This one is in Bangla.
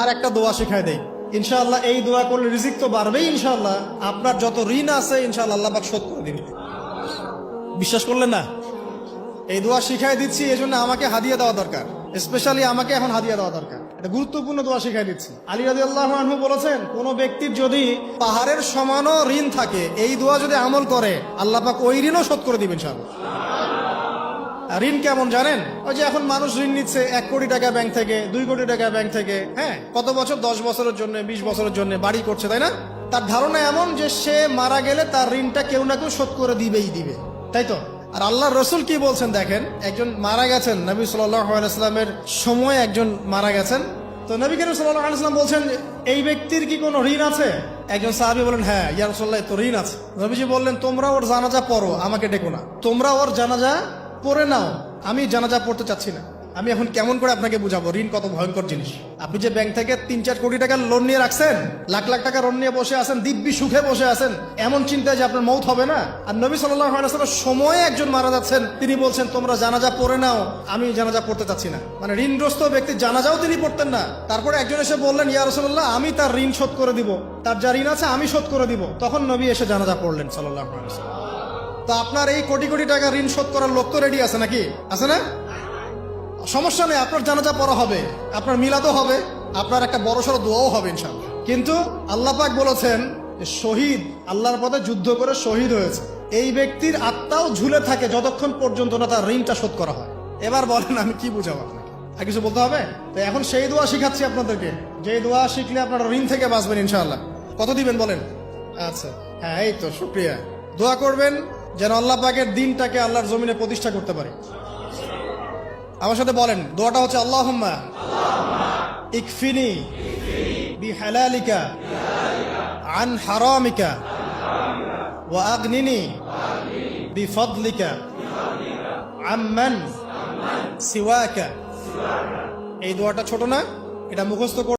আর একটা দোয়া শিখাই দেই, ইনশাআল্লাহ এই দোয়া করলে রিজিক তো বাড়বেই ইনশাআল্লাহ, আপনার যত ঋণ আছে ইনশাআল্লাহ আল্লাহ পাক শোধ করে দিবে। বিশ্বাস করলেন না? এই দোয়া শিখাই দিচ্ছি, এই জন্য আমাকে হাদিয়া দেওয়া দরকার, স্পেশালি আমাকে এখন হাদিয়া দেওয়া দরকার। এটা গুরুত্বপূর্ণ দোয়া শিখাই দিচ্ছি। আলী রাদিয়াল্লাহু আনহু বলেছেন, কোন ব্যক্তির যদি পাহাড়ের সমানও ঋণ থাকে, এই দোয়া যদি আমল করে আল্লাহ পাক ওই ঋণও শোধ করে দিবেন ইনশাআল্লাহ। ঋণ কেমন জানেন? ওই যে এখন মানুষ ঋণ নিচ্ছে 1 কোটি টাকা ব্যাংক থেকে, 2 কোটি টাকা ব্যাংক থেকে, হ্যাঁ, কত বছর, 10 বছরের জন্য, 20 বছরের জন্য বাড়ি করছে, তাই না? তার ধারণা এমন যে সে মারা গেলে তার ঋণটা কেউ না কেউ শোধ করে দিবেই দিবে, তাই তো? আর আল্লাহ রসুল কি বলছেন দেখেন, একজন মারা গেছেন, নবী সাল্লাল্লাহু আলাইহি ওয়াসাল্লামের সময় একজন মারা গেছেন, তো নবী করিম সাল্লাল্লাহু আলাইহি ওয়াসাল্লাম বলছেন, এই ব্যক্তির কি কোনো ঋণ আছে? একজন সাহাবী বলেন, হ্যাঁ ইয়া রাসূলুল্লাহ, তো ঋণ আছে। নবীজি বললেন, তোমরা ওর জানাজা পড়ো, আমাকে ডেকো না, তোমরা ওর জানাজা পড়ে নাও, আমি জানাজা পড়তে চাচ্ছি না। আমি এখন কেমন করে আপনাকে বুঝাবো ঋণ কত ভয়ঙ্কর জিনিস? আপনি যে ব্যাংক থেকে 3-4 কোটি টাকার লোন নিয়ে রাখছেন, লাখ লাখ টাকা লোন নিয়ে বসে আছেন, দিব্যি সুখে বসে আছেন, এমন চিন্তায় যে আপনার মৌত হবে না। আর নবী সাল্লাল্লাহু আলাইহি ওয়াসাল্লামের সময়ে একজন মারা যাচ্ছেন, তিনি বলছেন তোমরা জানাজা পড়ে নাও, আমি জানাজা পড়তে চাচ্ছি না। মানে ঋণগ্রস্ত ব্যক্তির জানাজাও তিনি পড়তেন না। তারপরে একজন এসে বললেন, ইয়া রাসূলুল্লাহ, আমি তার ঋণ শোধ করে দিব, তার যা ঋণ আছে আমি শোধ করে দিব। তখন নবী এসে জানাজা পড়লেন সাল্লাল্লাহু আলাইহি ওয়াসাল্লাম। তো আপনার এই কোটি কোটি টাকা ঋণ শোধ করার লোক তো রেডি আছে নাকি? আছে না? সমস্যা নেই, আপনার জানাজা পড়া হবে, আপনার মিলাদও হবে, আপনার একটা বড়সড় দোয়াও হবে ইনশাআল্লাহ। কিন্তু আল্লাহ পাক বলেছেন, শহীদ আল্লাহর পথে যুদ্ধ করে শহীদ হয়েছে, এই ব্যক্তির আত্মাও ঝুলে থাকে যতক্ষণ পর্যন্ত না তার ঋণটা শোধ করা হয়। এবার বলেন আমি কি বুঝাবো আপনাকে? আর কিছু বলতে হবে? তো এখন সেই দোয়া শিখাচ্ছি আপনাদেরকে, যে দোয়া শিখলে আপনারা ঋণ থেকে বাঁচবেন ইনশাআল্লাহ। কত দিবেন বলেন? আচ্ছা, হ্যাঁ, এই তো, শুকরিয়া। দোয়া করবেন যেন আল্লাহ পাকের দিনটাকে আল্লাহর জমিনে প্রতিষ্ঠা করতে পারে। আমার সাথে বলেন, দোয়াটা হচ্ছে, আল্লাহুম্মা ইকফিনি বিহালালিকা আন হারামিকা ওয়া আগনিনি বিফদলিকা আম্মান সিওয়াকা। এই দোয়াটা ছোট না, এটা মুখস্থ